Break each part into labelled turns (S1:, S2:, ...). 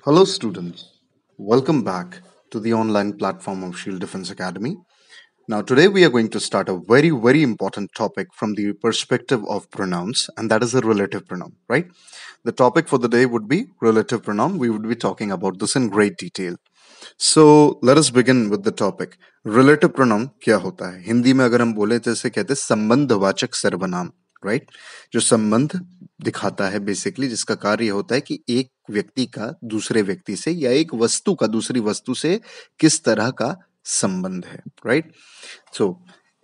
S1: Hello, students. Welcome back to the online platform of Shield Defense Academy. Now, today we are going to start a very, very important topic from the perspective of pronouns, and that is a relative pronoun, right? The topic for the day would be relative pronoun. We would be talking about this in great detail. So, let us begin with the topic. Relative pronoun क्या होता है? हिंदी में अगर हम बोले तो इसे कहते हैं संबंधवाचक सर्वनाम, राइट? जो संबंध दिखाता है बेसिकली, जिसका कार्य होता है कि एक व्यक्ति का दूसरे व्यक्ति से या एक वस्तु का दूसरी वस्तु से किस तरह का संबंध है, right? So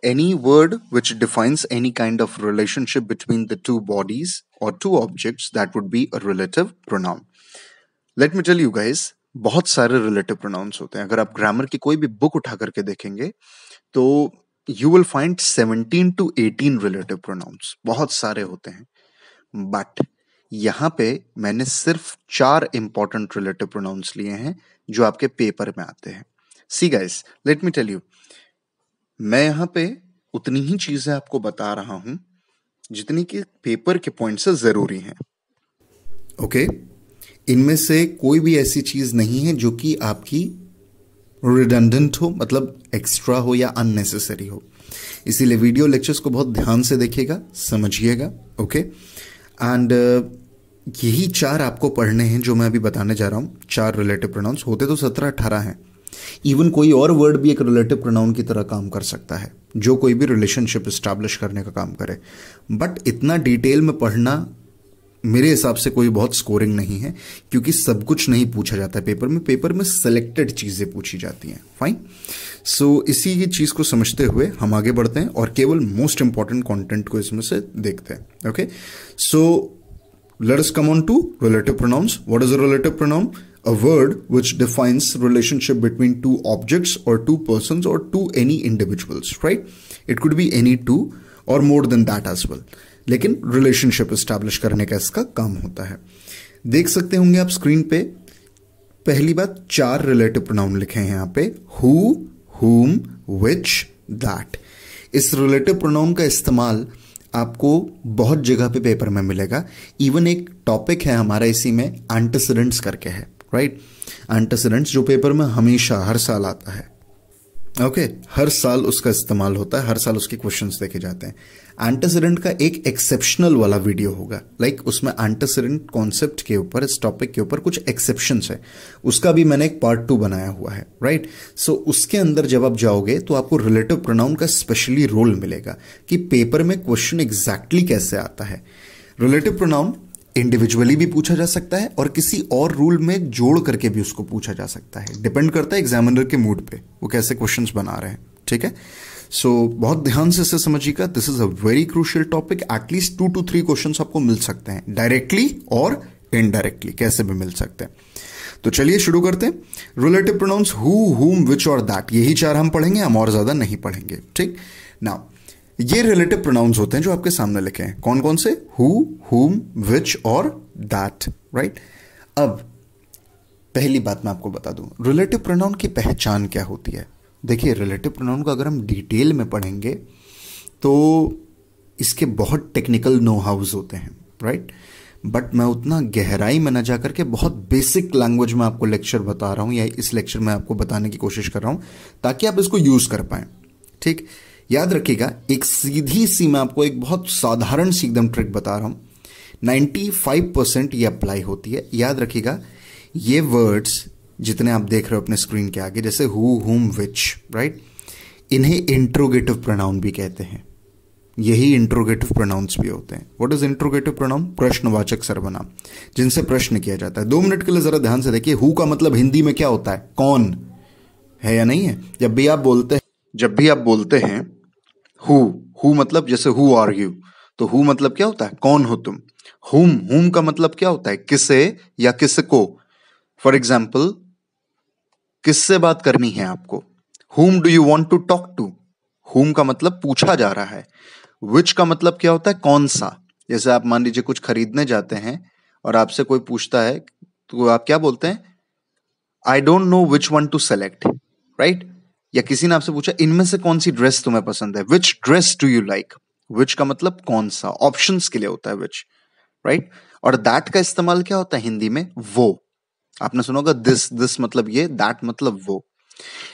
S1: any word which defines any kind of relationship between the two bodies or two objects, that would be a relative pronoun. Let me tell you guys, बहुत सारे relative pronouns होते हैं. अगर आप ग्रामर की कोई भी book उठा करके देखेंगे तो you will find 17 to 18 relative pronouns. बहुत सारे होते हैं. बट यहाँ पे मैंने सिर्फ 4 इंपॉर्टेंट रिलेटिव प्रोनाउंस लिए हैं जो आपके पेपर में आते हैं. See guys, let me tell you, मैं यहाँ पे उतनी ही चीजें आपको बता रहा हूं जितनी कि पेपर के पॉइंट से जरूरी हैं. ओके, इनमें से कोई भी ऐसी चीज नहीं है जो कि आपकी रिडंडेंट हो, मतलब एक्स्ट्रा हो या अननेसेसरी हो. इसीलिए वीडियो लेक्चर्स को बहुत ध्यान से देखिएगा, समझिएगा. ओके, एंड यही 4 आपको पढ़ने हैं जो मैं अभी बताने जा रहा हूं. 4 रिलेटिव प्रोनाउंस होते तो 17-18 हैं. इवन कोई और वर्ड भी एक रिलेटिव प्रोनाउन की तरह काम कर सकता है जो कोई भी रिलेशनशिप एस्टैब्लिश करने का काम करे. बट इतना डिटेल में पढ़ना मेरे हिसाब से कोई बहुत स्कोरिंग नहीं है, क्योंकि सब कुछ नहीं पूछा जाता है पेपर में. पेपर में सिलेक्टेड चीजें पूछी जाती हैं. फाइन. सो इसी की चीज को समझते हुए हम आगे बढ़ते हैं और केवल मोस्ट इंपॉर्टेंट कंटेंट को इसमें से देखते हैं. Okay, so let us come on to relative pronouns. What is a relative pronoun? A word which defines relationship between two objects or two persons or two any individuals, right? It could be any two or more than that as well. लेकिन relationship establish करने का इसका काम होता है. देख सकते होंगे आप स्क्रीन पे. पहली बात, 4 रिलेटिव प्रोनाउन लिखे हैं यहाँ पे. Who, whom, which, that. इस रिलेटिव प्रोनाउन का इस्तेमाल आपको बहुत जगह पे पेपर में मिलेगा. इवन एक टॉपिक है हमारा इसी में, एंटीसीडेंट्स करके है, राइट? एंटीसीडेंट्स जो पेपर में हमेशा हर साल आता है. ओके, हर साल उसका इस्तेमाल होता है, हर साल उसके क्वेश्चंस देखे जाते हैं. एंटीसीडेंट का एक एक्सेप्शनल वाला वीडियो होगा, लाइक उसमें एंटीसीडेंट कॉन्सेप्ट के ऊपर, इस टॉपिक के ऊपर कुछ एक्सेप्शंस है. उसका भी मैंने एक पार्ट 2 बनाया हुआ है, राइट? सो उसके अंदर जब आप जाओगे तो आपको रिलेटिव प्रोनाउन का स्पेशली रोल मिलेगा कि पेपर में क्वेश्चन एग्जैक्टली कैसे आता है. रिलेटिव प्रोनाउन इंडिविजुअली भी पूछा जा सकता है और किसी और रूल में जोड़ करके भी उसको पूछा जा सकता है. डिपेंड करता है एग्जामिनर के मूड पे, वो कैसे क्वेश्चंस बना रहे हैं. ठीक है, सो बहुत ध्यान से इसे समझिएगा. This is a very crucial topic. At least 2 to 3 questions आपको मिल सकते हैं, डायरेक्टली और इनडायरेक्टली, कैसे भी मिल सकते हैं. तो चलिए शुरू करते हैं. Relative pronouns who, whom, which और दैट, यही 4 हम पढ़ेंगे, हम और ज्यादा नहीं पढ़ेंगे. ठीक, नाउ ये रिलेटिव प्रोनाउंस होते हैं जो आपके सामने लिखे हैं. कौन कौन से? हु, whom, which और दैट, राइट? अब पहली बात मैं आपको बता दूं, रिलेटिव प्रोनाउन की पहचान क्या होती है. देखिए, रिलेटिव प्रोनाउन को अगर हम डिटेल में पढ़ेंगे तो इसके बहुत टेक्निकल नो हाउस होते हैं, राइट? बट मैं उतना गहराई में न जाकर के बहुत बेसिक लैंग्वेज में आपको लेक्चर बता रहा हूं, या इस लेक्चर में आपको बताने की कोशिश कर रहा हूं ताकि आप इसको यूज कर पाए. ठीक, याद रखिएगा, एक सीधी सी मैं आपको एक बहुत साधारण सी एकदम ट्रिक बता रहा हूं. 95% ये अप्लाई होती है. याद रखिएगा, ये वर्ड्स जितने आप देख रहे हो अपने स्क्रीन के आगे, जैसे हु, whom, which, राइट, इन्हें इंट्रोगेटिव प्रोनाउन भी कहते हैं. यही इंट्रोगेटिव प्रोनाउंस भी होते हैं. What is interrogative pronoun? प्रश्नवाचक सर्वनाम, जिनसे प्रश्न किया जाता है. 2 मिनट के लिए जरा ध्यान से देखिए. हु का मतलब हिंदी में क्या होता है? कौन है या नहीं है. जब भी आप बोलते हैं हु मतलब जैसे हु आर यू, तो हु मतलब क्या होता है? कौन हो तुम. हुम का मतलब क्या होता है? किसे या किसको. फॉर एग्जाम्पल, किससे बात करनी है आपको? Whom do you want to talk to. Whom का मतलब पूछा जा रहा है. विच का मतलब क्या होता है? कौन सा. जैसे आप मान लीजिए कुछ खरीदने जाते हैं और आपसे कोई पूछता है तो आप क्या बोलते हैं? I don't know which one two select, right? या किसी ने आपसे पूछा इनमें से कौन सी ड्रेस तुम्हें पसंद है, विच ड्रेस डू यू लाइक. विच का मतलब कौन सा, ऑप्शंस के लिए होता है विच, राइट? और दैट का इस्तेमाल क्या होता है हिंदी में? वो. आपने सुना होगा दिस मतलब ये, दैट मतलब वो।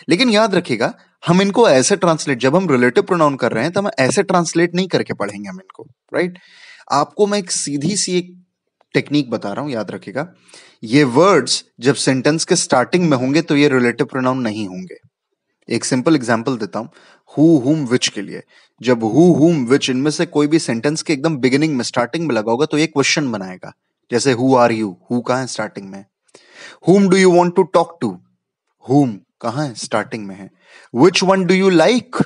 S1: लेकिन याद रखिएगा, हम इनको ऐसे ट्रांसलेट, जब हम रिलेटिव प्रोनाउन कर रहे हैं तो हम ऐसे ट्रांसलेट नहीं करके पढ़ेंगे हम इनको, राइट। आपको मैं एक सीधी सी एक टेक्निक बता रहा हूं, याद रखिएगा। ये वर्ड्स जब सेंटेंस के स्टार्टिंग में होंगे तो ये रिलेटिव प्रोनाउन नहीं होंगे। एक सिंपल एग्जांपल देता हूं, हु हुम विच के लिए। जब हु हुम विच इनमें से कोई भी सेंटेंस के एकदम बिगिनिंग में, स्टार्टिंग में लगा होगा तो ये क्वेश्चन बनाएगा। जैसे हु आर यू, हु कहां है, स्टार्टिंग में। Whom do you want to talk to, whom कहां है, स्टार्टिंग में है। Which one do you like,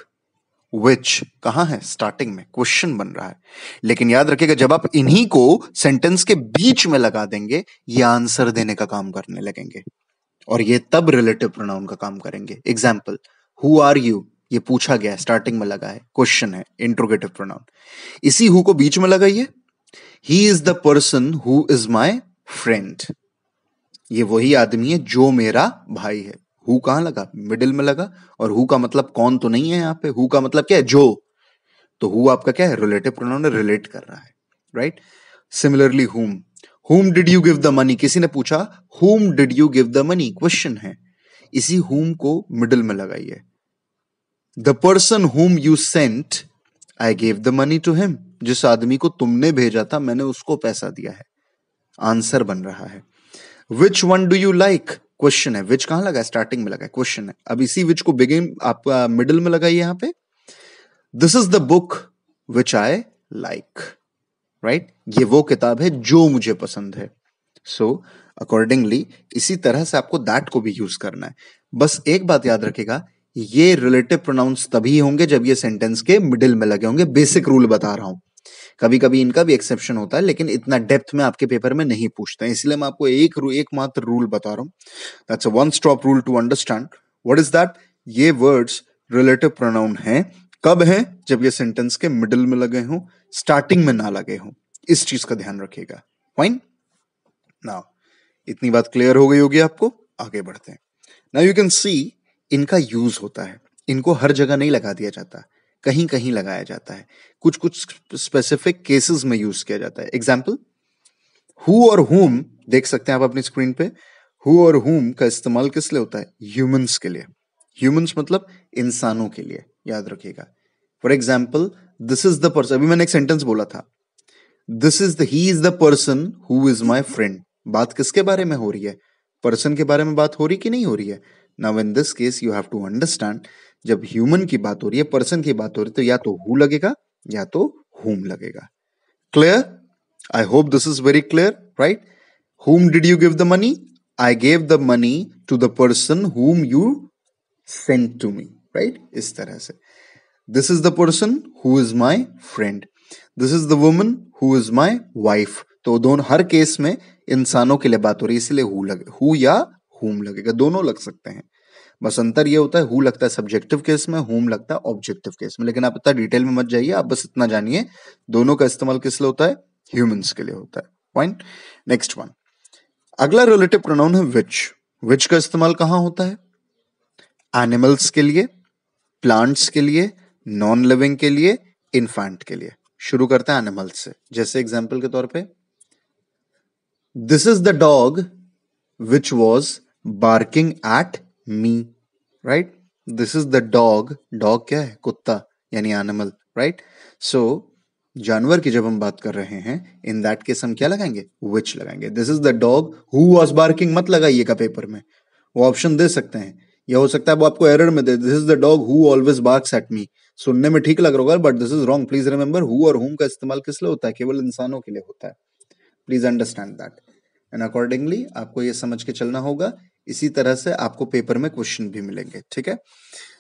S1: which कहां है, स्टार्टिंग में, क्वेश्चन बन रहा है। लेकिन याद रखिएगा, जब आप इन्हीं को सेंटेंस के बीच में लगा देंगे, ये आंसर देने का काम करने लगेंगे, और ये तब रिलेटिव प्रोनाउन का काम करेंगे। एग्जाम्पल, हु आर यू, ये पूछा गया है, स्टार्टिंग में लगा है, क्वेश्चन है, इंट्रोगेटिव प्रोनाउन। इसी हु को बीच में लगाइए, he is the person who is my friend, ये वही आदमी है जो मेरा भाई है। हु कहां लगा, मिडिल में लगा, और हु का मतलब कौन तो नहीं है यहां पे, हु का मतलब क्या है, जो। तो हु आपका क्या है, रिलेटिव प्रोनाउन, रिलेट कर रहा है, right. Similarly whom did you give the money, किसी ने पूछा whom did you give the money, question है। इसी हुम को मिडिल में लगाइए, the person whom you sent I gave the money to him, जिस आदमी को तुमने भेजा था मैंने उसको पैसा दिया है, आंसर बन रहा है। Which one do you like, question है, विच कहां लगा है, स्टार्टिंग में लगा है, क्वेश्चन है। अब इसी विच को बिगिन आपका मिडिल में लगाइए यहां पे, this is the book which I like, right, ये वो किताब है जो मुझे पसंद है। सो अकॉर्डिंगली इसी तरह से आपको दैट को भी यूज करना है। बस एक बात याद रखेगा, ये रिलेटिव प्रोनाउंस तभी होंगे जब ये सेंटेंस के मिडिल में लगे होंगे। बेसिक रूल बता रहा हूं, कभी कभी इनका भी एक्सेप्शन होता है, लेकिन इतना डेप्थ में आपके पेपर में नहीं पूछते हैं, इसलिए मैं आपको एक मात्र रूल बता रहा हूं। That's a one stop rule to understand. What is that, ये वर्ड्स रिलेटिव प्रोनाउन हैं, कब हैं, जब ये सेंटेंस के मिडिल में लगे हों, स्टार्टिंग में ना लगे हों। इस चीज का ध्यान रखिएगा। फाइन, नाउ इतनी बात क्लियर हो गई होगी आपको, आगे बढ़ते हैं। नाउ यू कैन सी, इनका यूज होता है, इनको हर जगह नहीं लगा दिया जाता, कहीं कहीं लगाया जाता है, कुछ कुछ स्पेसिफिक केसेस में यूज किया जाता है। एग्जाम्पल, हु और हुम देख सकते हैं आप अपनी स्क्रीन पे। हु और हुम का इस्तेमाल किस लिए होता है, ह्यूमंस के लिए। ह्यूमंस मतलब इंसानों के लिए, याद रखिएगा। For example, this is the person, अभी मैंने एक सेंटेंस बोला था, this is the, he is the person who is my friend. बात किसके बारे में हो रही है, पर्सन के बारे में बात हो रही कि नहीं हो रही है। Now in this case you have to understand, जब ह्यूमन की बात हो रही है, पर्सन की बात हो रही है, तो या तो हु लगेगा या तो हुम लगेगा। Clear, I hope this is very clear, right. Whom did you give the money, I gave the money to the person whom you sent to me, right, इस तरह से। This is the person who is my friend, this is the woman who is my wife. तो दोनों, हर case में इंसानों के लिए बात हो रही है, इसलिए हु लगे, हु या हुम लगेगा, दोनों लग सकते हैं। बस अंतर ये होता है, हु लगता है सब्जेक्टिव केस में, हुम लगता है ऑब्जेक्टिव केस में। लेकिन आप इतना डिटेल में मत जाइए, आप बस इतना जानिए, दोनों का इस्तेमाल किस लिए होता है, ह्यूमंस के लिए होता है। Point, next one. अगला रिलेटिव प्रोनाउन है विच। विच का इस्तेमाल कहां होता है, एनिमल्स के लिए, प्लांट्स के लिए, नॉन लिविंग के लिए, इन्फेंट के लिए। शुरू करते हैं एनिमल्स से। जैसे एग्जाम्पल के तौर पे, this is the dog which was barking at me, right. This is the dog, dog क्या है, कुत्ता, यानी एनिमल, राइट। सो जानवर की जब हम बात कर रहे हैं, इन दैट केस हम क्या लगाएंगे, विच लगाएंगे। This is the dog who was barking मत लगाइएगा पेपर में, वो ऑप्शन दे सकते हैं, या हो सकता है वो आपको एरर में दे, this is the dog who always barks at me. सुनने में ठीक लग रहा होगा, but this is wrong. Please remember, who और हुम का इस्तेमाल किस लिए होता है, केवल इंसानों के लिए होता है। Please understand that, and accordingly आपको ये समझ के चलना होगा। इसी तरह से आपको पेपर में क्वेश्चन भी मिलेंगे, ठीक है।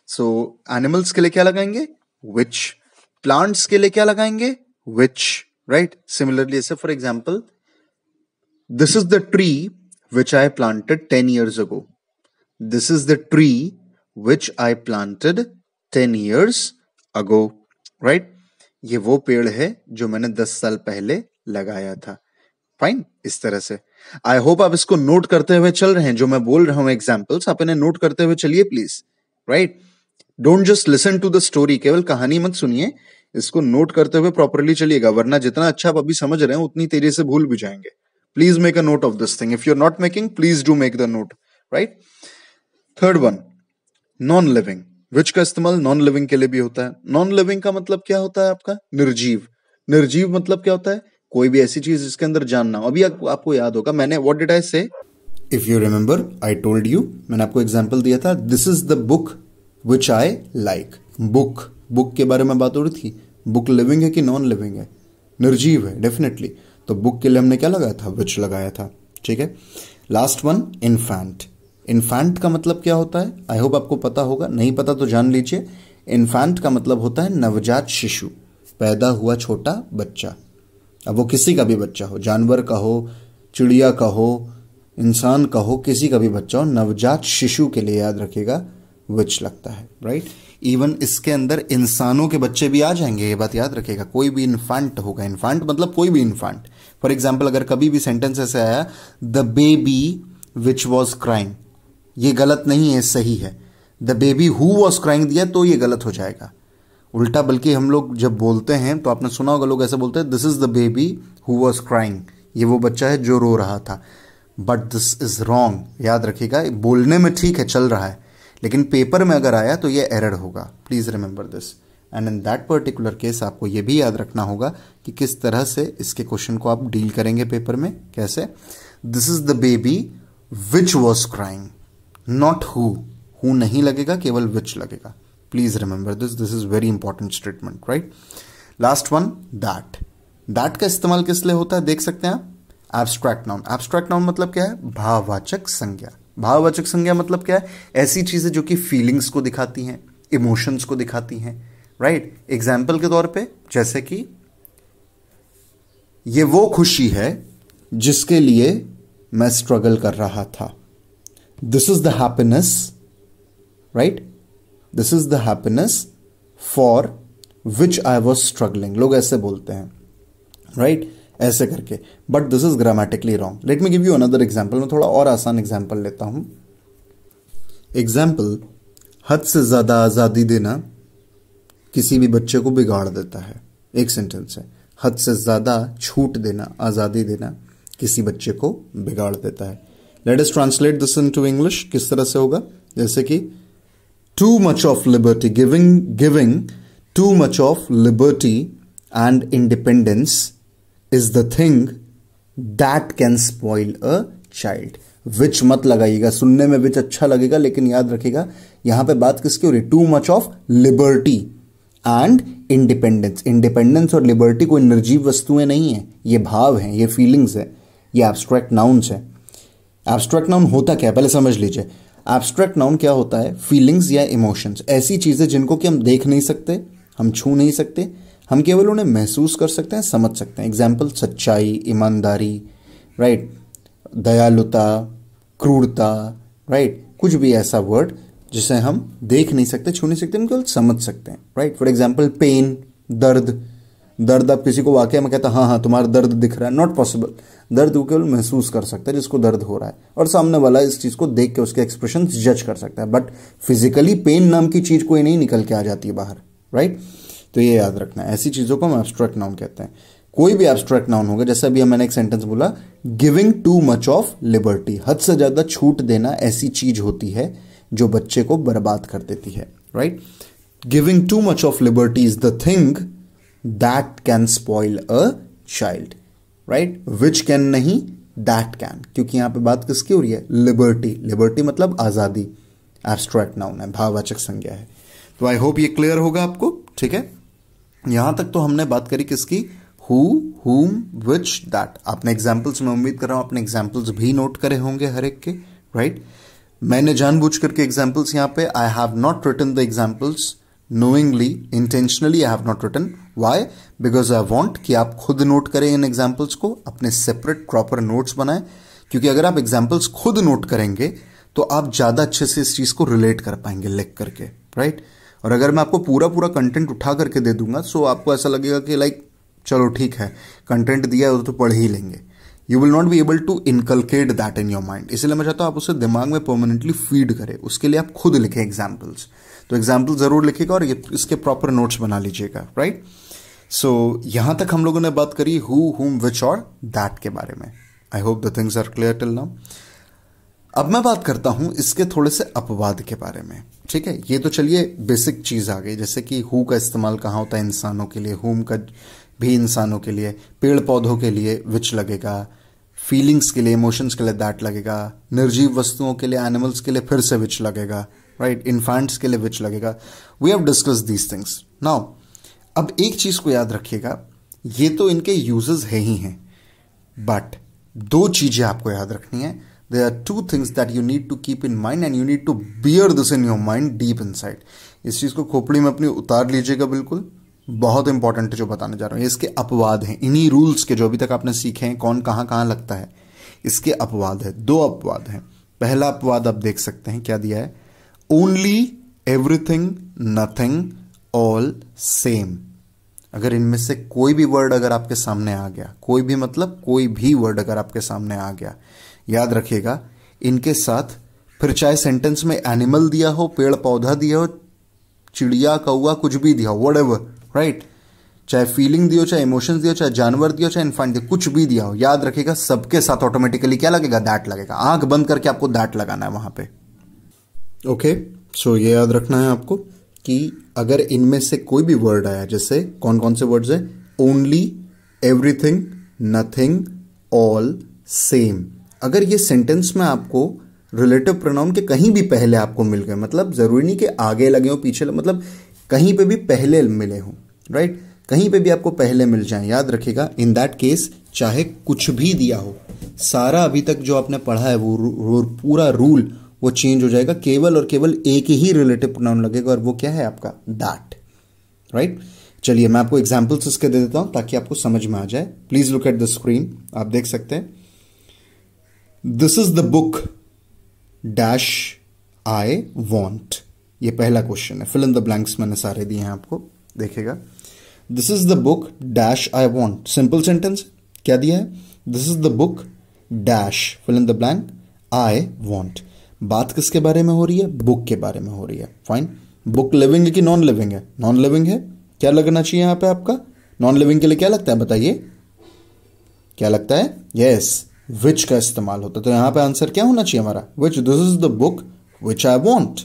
S1: सो एनिमल्स के लिए क्या लगाएंगे, विच। प्लांट्स के लिए क्या लगाएंगे, विच, राइट। सिमिलरली ऐसे, for example, this is the tree which I planted 10 years ago, this is the tree which I planted 10 years ago, right. ये वो पेड़ है जो मैंने 10 साल पहले लगाया था। फाइन, इस तरह से। आई होप आप इसको नोट करते हुए चल रहे हैं, जो मैं बोल रहा हूं एग्जाम्पल्स, आप इन्हें नोट करते हुए चलिए please, right. Don't just listen to the story, केवल कहानी मत सुनिए, इसको नोट करते हुए प्रॉपरली चलिएगा, वरना जितना अच्छा आप अभी समझ रहे हैं उतनी तेजी से भूल भी जाएंगे। Please make a note of this thing. If you're not making, please do make the note, right? Third one, non living. Which का इस्तेमाल नॉन लिविंग के लिए भी होता है. नॉन लिविंग का मतलब क्या होता है आपका? निर्जीव. निर्जीव मतलब क्या होता है? कोई भी ऐसी चीज जिसके अंदर जान ना हो. अभी आपको याद होगा मैंने व्हाट डिड आई से, if you remember I told you, मैंने आपको एग्जांपल दिया था, this is the book which I like. Book के बारे में बात हो रही थी. बुक लिविंग है कि नॉन लिविंग है? निर्जीव है डेफिनेटली. तो बुक के लिए हमने क्या लगाया था? विच लगाया था. ठीक है. Last one, infant. इन्फैंट का मतलब क्या होता है? आई होप आपको पता होगा, नहीं पता तो जान लीजिए. इन्फैंट का मतलब होता है नवजात शिशु, पैदा हुआ छोटा बच्चा. अब वो किसी का भी बच्चा हो, जानवर का हो, चिड़िया का हो, इंसान का हो, किसी का भी बच्चा हो, नवजात शिशु के लिए याद रखिएगा विच लगता है, राइट. इवन इसके अंदर इंसानों के बच्चे भी आ जाएंगे, ये बात याद रखिएगा. कोई भी इन्फैंट होगा. इन्फैंट मतलब कोई भी इन्फैंट. फॉर एग्जाम्पल अगर कभी भी सेंटेंस ऐसे आया the baby which was crying, ये गलत नहीं है, सही है. The baby who was crying दिया तो ये गलत हो जाएगा. उल्टा, बल्कि हम लोग जब बोलते हैं तो आपने सुना होगा लोग ऐसे बोलते हैं this is the baby who was crying, ये वो बच्चा है जो रो रहा था. But this is wrong. याद रखिएगा, बोलने में ठीक है, चल रहा है, लेकिन पेपर में अगर आया तो ये एरर होगा. Please remember this. And in that particular case आपको ये भी याद रखना होगा कि किस तरह से इसके क्वेश्चन को आप डील करेंगे पेपर में. कैसे? This is the baby which was crying, not who नहीं लगेगा, केवल विच लगेगा. Please remember this is very important statement, right. Last one, that. That का इस्तेमाल किस लिए होता है देख सकते हैं आप. Abstract noun. एब्स्ट्रैक्ट नाउन मतलब क्या है? भाववाचक संज्ञा. भाववाचक संज्ञा मतलब क्या है? ऐसी चीजें जो कि फीलिंग्स को दिखाती हैं, इमोशंस को दिखाती हैं, राइट. एग्जाम्पल के तौर पे जैसे कि ये वो खुशी है जिसके लिए मैं स्ट्रगल कर रहा था. This is the happiness, right. This is the happiness for which I was struggling. लोग ऐसे बोलते हैं, राइट, ऐसे करके. But this is grammatically wrong. Let me give you another example. मैं थोड़ा और आसान एग्जाम्पल लेता हूं. एग्जाम्पल, हद से ज्यादा आजादी देना किसी भी बच्चे को बिगाड़ देता है. एक सेंटेंस है, हद से ज्यादा छूट देना, आजादी देना किसी बच्चे को बिगाड़ देता है. Let us translate this into English. किस तरह से होगा? जैसे कि too much of liberty, giving too much of liberty and independence is the thing that can spoil a child. विच मत लगाइएगा, सुनने में विच अच्छा लगेगा, लेकिन याद रखिएगा यहां पे बात किसकी हो रही? Too much of liberty and independence. Independence और लिबर्टी कोई निर्जीव वस्तुएं नहीं है, ये भाव हैं, ये फीलिंग्स है, ये एब्स्ट्रैक्ट नाउन्स है. एब्स्ट्रैक्ट नाउन होता क्या है पहले समझ लीजिए. एब्स्ट्रैक्ट नाउन क्या होता है? फीलिंग्स या इमोशंस, ऐसी चीजें जिनको कि हम देख नहीं सकते, हम छू नहीं सकते, हम केवल उन्हें महसूस कर सकते हैं, समझ सकते हैं. एग्जाम्पल, सच्चाई, ईमानदारी, राइट, दयालुता, क्रूरता, राइट. कुछ भी ऐसा वर्ड जिसे हम देख नहीं सकते, छू नहीं सकते, हम केवल समझ सकते हैं, राइट. फॉर एग्जाम्पल, पेन, दर्द. दर्द आप किसी को वाकई में कहता हाँ हाँ तुम्हारा दर्द दिख रहा है, नॉट पॉसिबल. दर्द वो केवल महसूस कर सकता है जिसको दर्द हो रहा है, और सामने वाला इस चीज को देख के उसके एक्सप्रेशन जज कर सकता है. बट फिजिकली पेन नाम की चीज कोई नहीं निकल के आ जाती है बाहर, राइट. तो ये याद रखना है, ऐसी चीजों को हम एब्स्ट्रैक्ट नाउन कहते हैं. कोई भी एब्स्ट्रैक्ट नाउन होगा, जैसे अभी मैंने एक सेंटेंस बोला, giving too much of liberty, हद से ज्यादा छूट देना ऐसी चीज होती है जो बच्चे को बर्बाद कर देती है, right. Giving too much of liberty is the thing that can spoil a child, right. Which can नहीं, दैट कैन, क्योंकि यहां पे बात किसकी हो रही है? लिबर्टी. लिबर्टी मतलब आजादी. एब्स्ट्रैक्ट नाउन है, भाववाचक संज्ञा है. तो आई होप ये क्लियर होगा आपको, ठीक है. यहां तक तो हमने बात करी किसकी? हु, हुम, विच, दैट. आपने एग्जाम्पल्स, मैं उम्मीद कर रहा हूं आपने एग्जाम्पल्स भी नोट करे होंगे हर एक के, राइट. मैंने जानबूझ करके एग्जाम्पल्स यहां पे, I have not written the examples knowingly, intentionally I have not written. Why? Because I want कि आप खुद नोट करें इन एग्जाम्पल्स को, अपने सेपरेट प्रॉपर नोट्स बनाएं. क्योंकि अगर आप एग्जाम्पल्स खुद नोट करेंगे तो आप ज्यादा अच्छे से इस चीज को रिलेट कर पाएंगे लिख करके, राइट. और अगर मैं आपको पूरा पूरा कंटेंट उठा करके दे दूंगा सो आपको ऐसा लगेगा कि लाइक चलो ठीक है कंटेंट दिया है तो पढ़ ही लेंगे. You will not be able to inculcate that in your mind. इसलिए मैं चाहता हूं आप उसे दिमाग में परमानेंटली फीड करें. उसके लिए आप खुद लिखें एग्जाम्पल्स. तो एग्जाम्पल जरूर लिखिएगा और इसके प्रॉपर नोट्स बना लीजिएगा, राइट. सो यहां तक हम लोगों ने बात करी हु, हुम, विच और दैट के बारे में. I hope the things are clear till now. अब मैं बात करता हूं इसके थोड़े से अपवाद के बारे में। ठीक है, ये तो चलिए बेसिक चीज आ गई, जैसे कि हु का इस्तेमाल कहाँ होता है इंसानों के लिए, हुम का भी इंसानों के लिए, पेड़ पौधों के लिए विच लगेगा, फीलिंग्स के लिए, इमोशंस के लिए दैट लगेगा, निर्जीव वस्तुओं के लिए, एनिमल्स के लिए फिर से विच लगेगा, राइट, इन्फेंट्स के लिए विच लगेगा। We have discuss these things now. अब एक चीज को याद रखिएगा, ये तो इनके यूजेस है ही हैं, बट दो चीजें आपको याद रखनी है। There are two things that you need to keep in mind and you need to bear this in your mind deep inside. इस चीज को खोपड़ी में अपनी उतार लीजिएगा, बिल्कुल बहुत इंपॉर्टेंट है जो बताने जा रहा हूं। इसके अपवाद हैं, इन्हीं रूल्स के जो अभी तक आपने सीखे हैं, कौन कहां कहां लगता है, इसके अपवाद है। दो अपवाद हैं। पहला अपवाद आप देख सकते हैं क्या दिया है, only, everything, nothing, all, same. अगर इनमें से कोई भी वर्ड अगर आपके सामने आ गया, कोई भी मतलब कोई भी वर्ड अगर आपके सामने आ गया, याद रखिएगा इनके साथ फिर चाहे सेंटेंस में एनिमल दिया हो, पेड़ पौधा दिया हो, चिड़िया कौवा कुछ भी दिया हो, व्हाटएवर, राइट, चाहे फीलिंग दियो, चाहे इमोशंस दियो, चाहे जानवर दियो, चाहे इनफाइंट दियो, कुछ भी दिया हो, याद रखिएगा सबके साथ ऑटोमेटिकली क्या लगेगा, दैट लगेगा। आंख बंद करके आपको दैट लगाना है वहां पे। ओके, सो ये याद रखना है आपको कि अगर इनमें से कोई भी वर्ड आया, जैसे कौन कौन से वर्ड्स है, only, everything, nothing, all, same, अगर ये सेंटेंस में आपको रिलेटिव प्रोनाउन के कहीं भी पहले आपको मिल गए, मतलब जरूरी नहीं कि आगे लगे हो पीछे, मतलब कहीं पे भी पहले मिले हो, राइट, कहीं पे भी आपको पहले मिल जाए, याद रखिएगा इन दैट केस चाहे कुछ भी दिया हो, सारा अभी तक जो आपने पढ़ा है वो पूरा रूल वो चेंज हो जाएगा, केवल और केवल एक ही रिलेटिव प्रोनाउन लगेगा और वो क्या है आपका, दैट, राइट। चलिए मैं आपको एग्जाम्पल्स इसके दे देता हूं ताकि आपको समझ में आ जाए। Please look at the screen, आप देख सकते हैं, this is the book dash I want, ये पहला क्वेश्चन है, फिल इन द ब्लैंक्स मैंने सारे दिए हैं आपको, देखिएगा, this is the book dash I want, simple sentence, क्या दिया है, this is the book dash, fill in the blank, I want. बात किसके बारे में हो रही है, बुक के बारे में हो रही है, फाइन। बुक लिविंग है कि नॉन लिविंग है, नॉन लिविंग है, क्या लगना चाहिए यहां पे आपका, नॉन लिविंग के लिए क्या लगता है बताइए, क्या लगता है, यस, विच का इस्तेमाल होता है, तो यहां पे आंसर क्या होना चाहिए हमारा, which, this is the book which I want,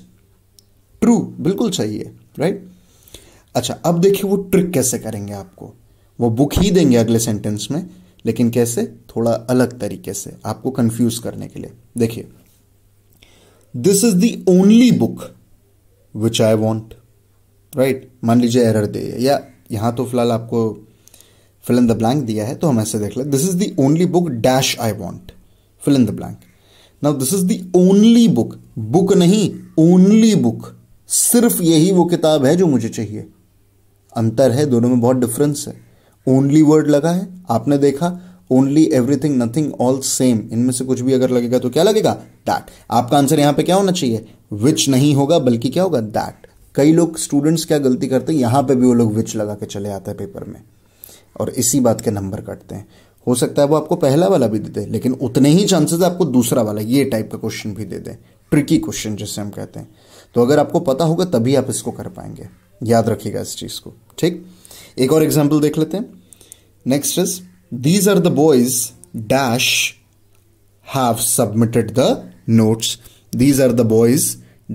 S1: true, बिल्कुल सही है, राइट। अच्छा अब देखिए वो ट्रिक कैसे करेंगे, आपको वो बुक ही देंगे अगले सेंटेंस में, लेकिन कैसे, थोड़ा अलग तरीके से आपको कंफ्यूज करने के लिए। देखिए, this is the only book which I want, right, मान लीजिए एरर दे, या यहां तो फिलहाल आपको फिल इन द ब्लैंक दिया है तो हम ऐसे देख ले, this is the only book dash I want, fill in the blank. Now this is the only book, book नहीं, ओनली बुक, सिर्फ यही वो किताब है जो मुझे चाहिए। अंतर है, दोनों में बहुत डिफरेंस है। ओनली वर्ड लगा है, आपने देखा, only, everything, nothing, all, same, इनमें से कुछ भी अगर लगेगा तो क्या लगेगा, दैट। आपका आंसर यहां पे क्या होना चाहिए, विच नहीं होगा बल्कि क्या होगा, दैट। कई लोग स्टूडेंट्स क्या गलती करते हैं, यहां पे भी वो लोग विच लगा के चले आते हैं पेपर में और इसी बात के नंबर कटते हैं। हो सकता है वो आपको पहला वाला भी दे दे, लेकिन उतने ही चांसेस आपको दूसरा वाला ये टाइप का क्वेश्चन भी दे दे, ट्रिकी क्वेश्चन जिसे हम कहते हैं। तो अगर आपको पता होगा तभी आप इसको कर पाएंगे, याद रखिएगा इस चीज को, ठीक। एक और एग्जाम्पल देख लेते हैं। Next is, these are the boys dash have submitted the notes, these are the boys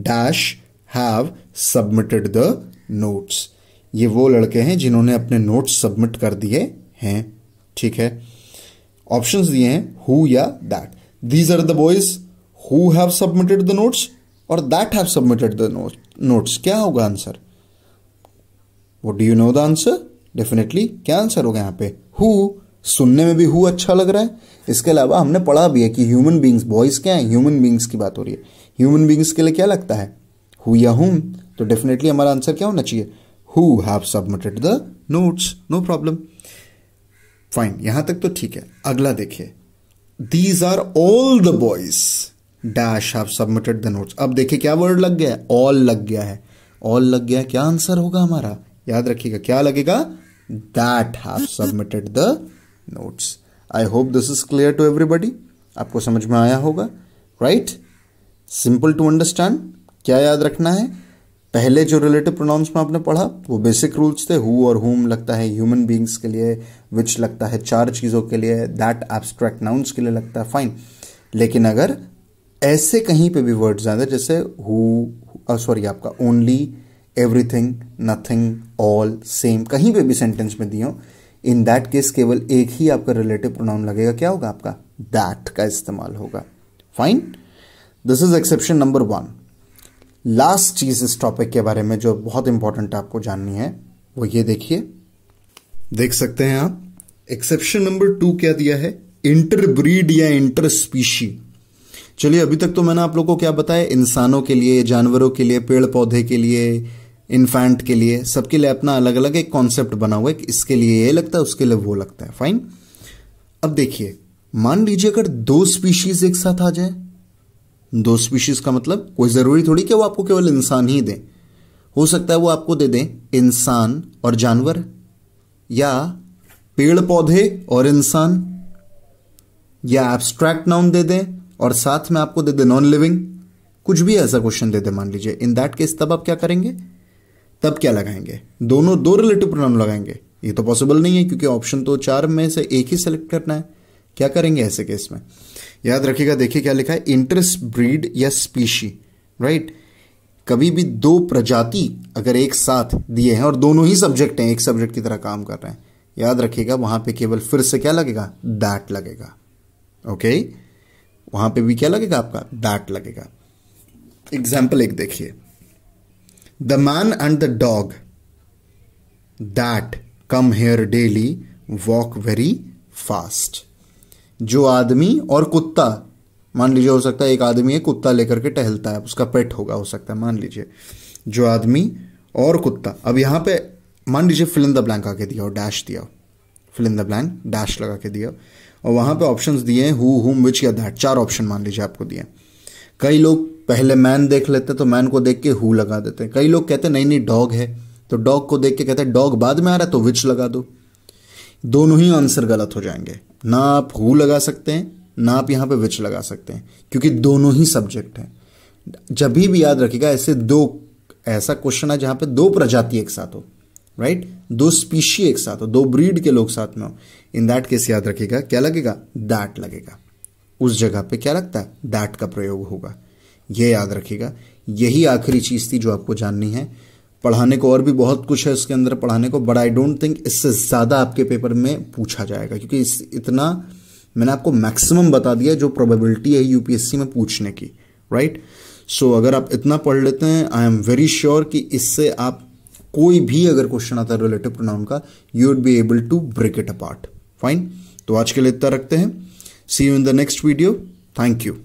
S1: dash have submitted the notes, ये वो लड़के हैं जिन्होंने अपने नोट्स सबमिट कर दिए हैं, ठीक है। ऑप्शंस दिए हैं who या that, these are the boys who have submitted the notes और that have submitted the notes, क्या होगा answer, what do you know the answer, definitely क्या आंसर होगा यहाँ पे, who, सुनने में भी हु अच्छा लग रहा है। इसके अलावा हमने पढ़ा भी है कि ह्यूमन बींग्स, बॉयज क्या है, ह्यूमन बींग्स की बात हो रही है, ह्यूमन बींग्स के लिए क्या लगता है, हु या हुम, तो डेफिनेटली हमारा आंसर क्या होना चाहिए, who have submitted the notes, no problem, fine, यहां तक तो ठीक है। अगला देखिए, these are all the boys dash have submitted the notes, अब देखिए क्या वर्ड लग गया है, ऑल लग गया है, ऑल लग गया है, क्या आंसर होगा हमारा, याद रखिएगा क्या लगेगा, that have submitted the notes. I hope this is clear to everybody. आपको समझ में आया होगा, राइट, सिंपल टू अंडरस्टैंड। क्या याद रखना है, पहले जो रिलेटिव प्रोनाउंस में आपने पढ़ा वो बेसिक रूल्स थे, हु और हुम लगता है ह्यूमन बींग्स के लिए, विच लगता है 4 चीज़ों के लिए, दैट एब्स्ट्रैक्ट नाउन्स के लिए लगता है, फाइन। लेकिन अगर ऐसे कहीं पे भी वर्ड्स आते जैसे आपका only, everything, nothing, all, same, कहीं पे भी सेंटेंस में दिए हो, इन दैट केस केवल एक ही आपका रिलेटिव प्रोनाउन लगेगा, क्या होगा आपका, दैट का इस्तेमाल होगा, fine. This is exception number 1। Last चीज इस टॉपिक के बारे में जो बहुत इंपॉर्टेंट आपको जाननी है वो ये देखिए, देख सकते हैं आप, एक्सेप्शन नंबर 2 क्या दिया है, इंटरब्रीड या इंटर स्पीशी। चलिए अभी तक तो मैंने आप लोगों को क्या बताया, इंसानों के लिए, जानवरों के लिए, पेड़ पौधे के लिए, इन्फेंट के लिए, सबके लिए अपना अलग अलग एक कॉन्सेप्ट बना हुआ है कि इसके लिए ये लगता है, उसके लिए वो लगता है, फाइन। अब देखिए, मान लीजिए अगर 2 स्पीशीज एक साथ आ जाए, 2 स्पीशीज का मतलब कोई जरूरी थोड़ी कि वो आपको केवल इंसान ही दे, हो सकता है वो आपको दे दें इंसान और जानवर, या पेड़ पौधे और इंसान, या एब्स्ट्रैक्ट नाउन दे दें और साथ में आपको दे दे नॉन लिविंग, कुछ भी ऐसा क्वेश्चन दे दे मान लीजिए। इन दैट केस तब आप क्या करेंगे, तब क्या लगाएंगे, दोनों 2 रिलेटिव प्रोनाउन लगाएंगे, ये तो पॉसिबल नहीं है क्योंकि ऑप्शन तो 4 में से एक ही सेलेक्ट करना है। क्या करेंगे ऐसे केस में, याद रखिएगा, देखिए क्या लिखा है, इंटर ब्रीड या स्पीशी, राइट। कभी भी 2 प्रजाति अगर एक साथ दिए हैं और दोनों ही सब्जेक्ट हैं, एक सब्जेक्ट की तरह काम कर रहे हैं, याद रखिएगा वहां पे केवल फिर से क्या लगेगा, दैट लगेगा, ओके। वहां पे भी क्या लगेगा आपका, दैट लगेगा। एग्जाम्पल 1 देखिए, the man and the dog that come here daily walk very fast. जो आदमी और कुत्ता, मान लीजिए हो सकता है एक आदमी है कुत्ता लेकर के टहलता है, उसका पेट होगा, हो सकता है, मान लीजिए जो आदमी और कुत्ता। अब यहां पे मान लीजिए फिल इन द ब्लैंक आके दिया हो, डैश दिया हो, fill in the blank dash लगा के दिया हो, और वहां पे ऑप्शंस दिए हैं हु, हुम, विच या दैट, 4 ऑप्शन मान लीजिए आपको दिए। कई लोग पहले मैन देख लेते तो मैन को देख के हु लगा देते हैं, कई लोग कहते नहीं नहीं डॉग है तो डॉग को देख के कहते हैं डॉग बाद में आ रहा है तो विच लगा दो। दोनों ही आंसर गलत हो जाएंगे, ना आप हु लगा सकते हैं ना आप यहां पे विच लगा सकते हैं, क्योंकि दोनों ही सब्जेक्ट हैं। जब भी याद रखिएगा ऐसा क्वेश्चन है जहां पे 2 प्रजाति एक साथ हो, राइट, 2 स्पीशी एक साथ हो, 2 ब्रीड के लोग साथ में हो, इन दैट केस याद रखिएगा क्या लगेगा, दैट लगेगा। उस जगह पे क्या लगता है, दैट का प्रयोग होगा, ये याद रखिएगा। यही आखिरी चीज थी जो आपको जाननी है। पढ़ाने को और भी बहुत कुछ है उसके अंदर पढ़ाने को, बट आई डोंट थिंक इससे ज्यादा आपके पेपर में पूछा जाएगा, क्योंकि इतना मैंने आपको मैक्सिमम बता दिया जो प्रोबेबिलिटी है यूपीएससी में पूछने की, राइट। सो अगर आप इतना पढ़ लेते हैं, आई एम वेरी श्योर कि इससे आप कोई भी अगर क्वेश्चन आता है रिलेटिव प्रोनाउन का, you would be able to break it apart, fine. तो आज के लिए इतना रखते हैं, see you in the next video, thank you.